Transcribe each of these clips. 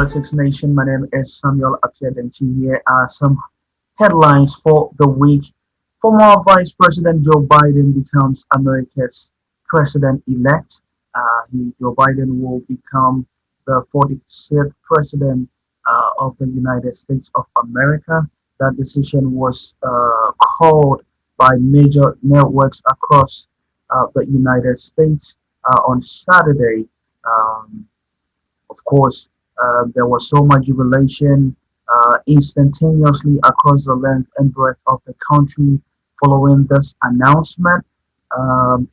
Politics Nation. My name is Samuel Dankyi. Here are some headlines for the week. Former Vice President Joe Biden becomes America's president-elect. Joe Biden will become the 46th president of the United States of America. That decision was called by major networks across the United States on Saturday. Um, of course, there was so much jubilation instantaneously across the length and breadth of the country following this announcement.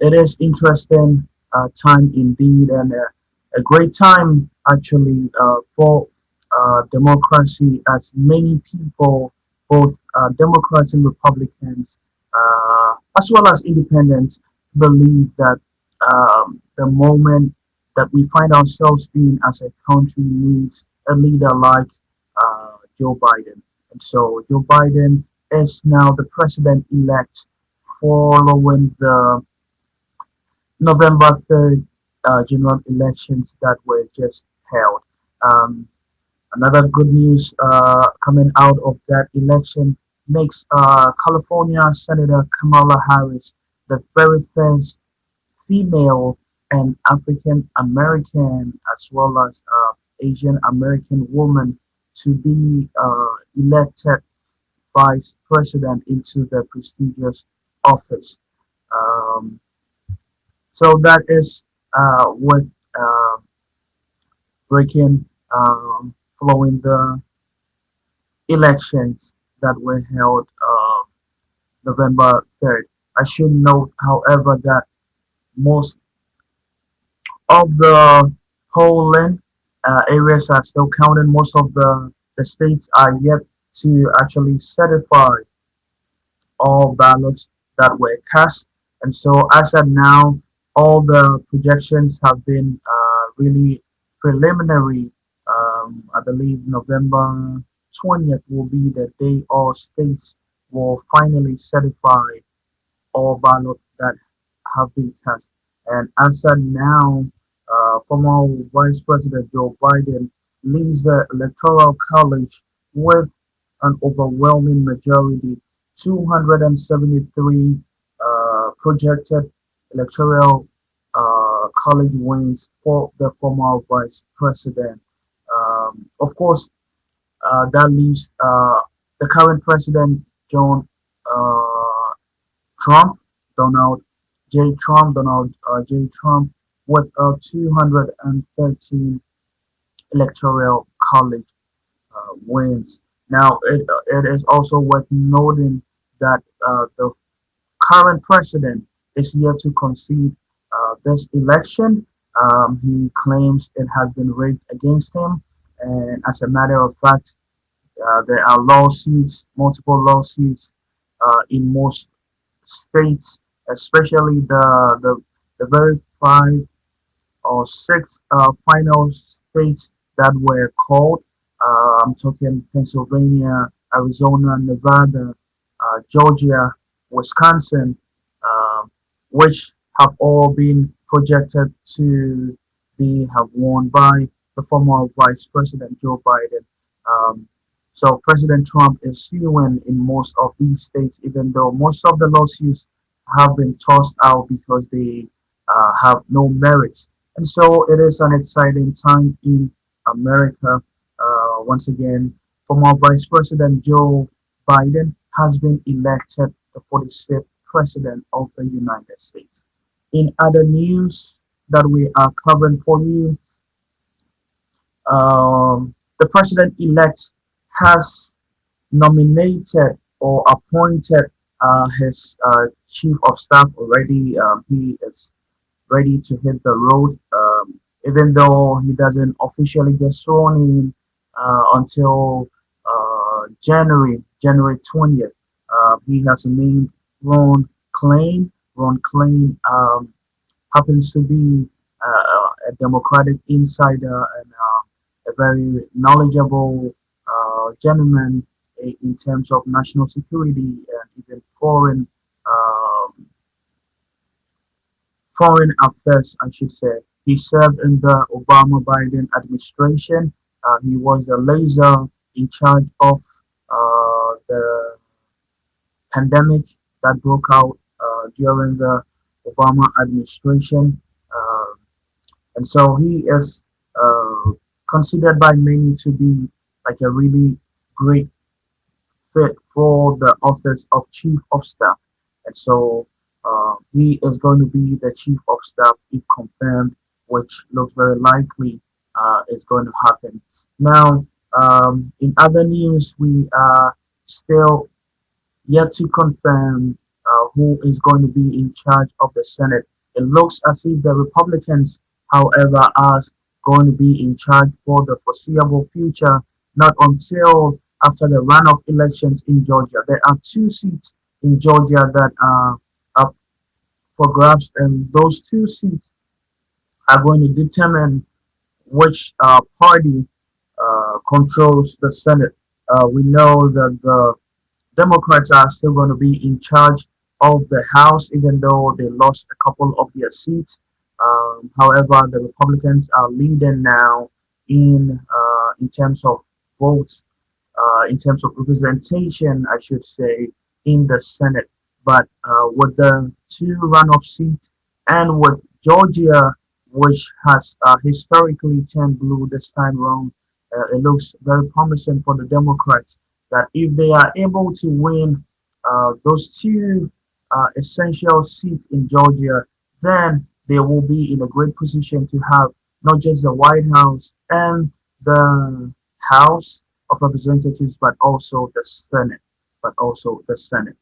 It is interesting time indeed, and a great time actually for democracy, as many people, both Democrats and Republicans, as well as independents, believe that the moment that we find ourselves in as a country needs a leader like Joe Biden. And so Joe Biden is now the president elect following the November 3rd general elections that were just held. Um, Another good news coming out of that election makes California Senator Kamala Harris the very first female and African American, as well as Asian American woman, to be elected vice president into the prestigious office. Um, so that is what uh, breaking following the elections that were held November 3rd. I should note, however, that most of the polling areas are still counting. Most of the states are yet to actually certify all ballots that were cast. And so, as of now, all the projections have been really preliminary. I believe November 20th will be the day all states will finally certify all ballots that have been cast. And as of now, former Vice President Joe Biden leads the Electoral College with an overwhelming majority, 273 projected Electoral College wins for the former Vice President. Of course, that leaves the current President, John uh, Trump, Donald J. Trump, with 213 electoral college wins. Now, it is also worth noting that the current president is yet to concede this election. He claims it has been rigged against him, and as a matter of fact, there are lawsuits, multiple lawsuits in most states, especially the very five or six final states that were called. I'm talking Pennsylvania, Arizona, Nevada, Georgia, Wisconsin, um, which have all been projected to be have won by the former Vice President Joe Biden. Um, so President Trump is suing in most of these states, even though most of the lawsuits have been tossed out because they have no merit. And so it is an exciting time in America. Once again, former Vice President Joe Biden has been elected the 46th President of the United States. In other news that we are covering for you, the President elect has nominated or appointed his chief of staff already. He is ready to hit the road, even though he doesn't officially get sworn in until January 20th. He has named Ron Klain. Ron Klain happens to be a Democratic insider and a very knowledgeable gentleman in terms of national security and even um, foreign affairs, I should say. He served in the Obama Biden administration He was the liaison in charge of the pandemic that broke out during the Obama administration. Uh, and so he is uh, considered by many to be like a really great fit for the office of chief of staff. And so he is going to be the chief of staff if confirmed, which looks very likely is going to happen. Now, in other news, we are still yet to confirm who is going to be in charge of the Senate. It looks as if the Republicans, however, are going to be in charge for the foreseeable future, not until after the runoff elections in Georgia. There are two seats in Georgia that are up for grabs, and those two seats are going to determine which party controls the Senate. We know that the Democrats are still going to be in charge of the House, even though they lost a couple of their seats. However, the Republicans are leading now in terms of votes, in terms of representation, I should say, in the Senate. But with the two runoff seats and with Georgia, which has historically turned blue this time around, it looks very promising for the Democrats that if they are able to win those two essential seats in Georgia, then they will be in a great position to have not just the White House and the House of Representatives, but also the Senate. But also the Senate.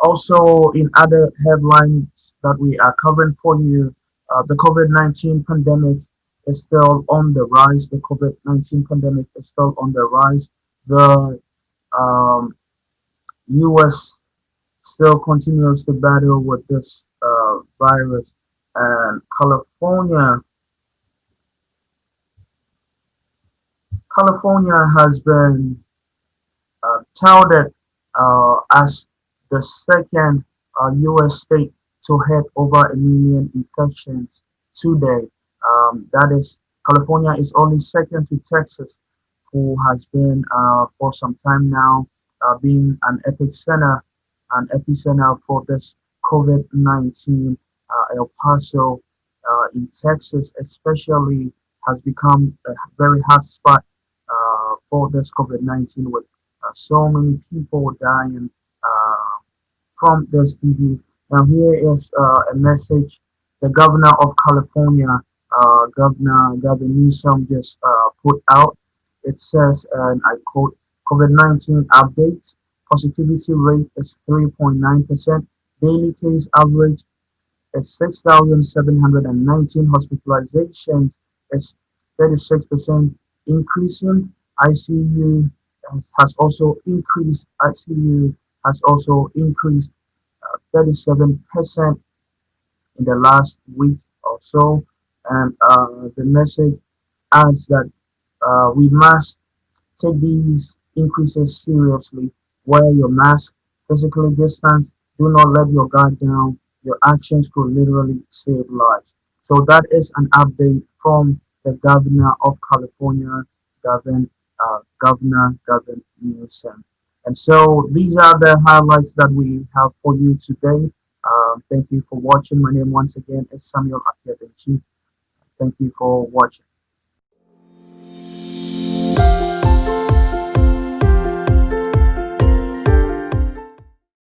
Also, in other headlines that we are covering for you, the COVID-19 pandemic is still on the rise. The COVID-19 pandemic is still on the rise. The um, U.S. still continues to battle with this virus, and California has been touted as the second U.S. state to hit over a million infections today. That is, California is only second to Texas, who has been for some time now being an epicenter for this COVID-19. El Paso in Texas, especially, has become a very hot spot for this COVID-19 with so many people dying from this disease. Now, here is a message the governor of California, Governor Newsom, just put out. It says, and I quote, COVID-19 update, positivity rate is 3.9%, daily case average is 6,719, hospitalizations is 36% increasing. ICU has also increased. ICU has also increased 37% in the last week or so. And the message adds that we must take these increases seriously. Wear your mask, physically distance, do not let your guard down. Your actions could literally save lives. So that is an update from the governor of California, Governor Newsom. And so these are the highlights that we have for you today. Thank you for watching. My name once again is Samuel Dankyi. Thank you for watching.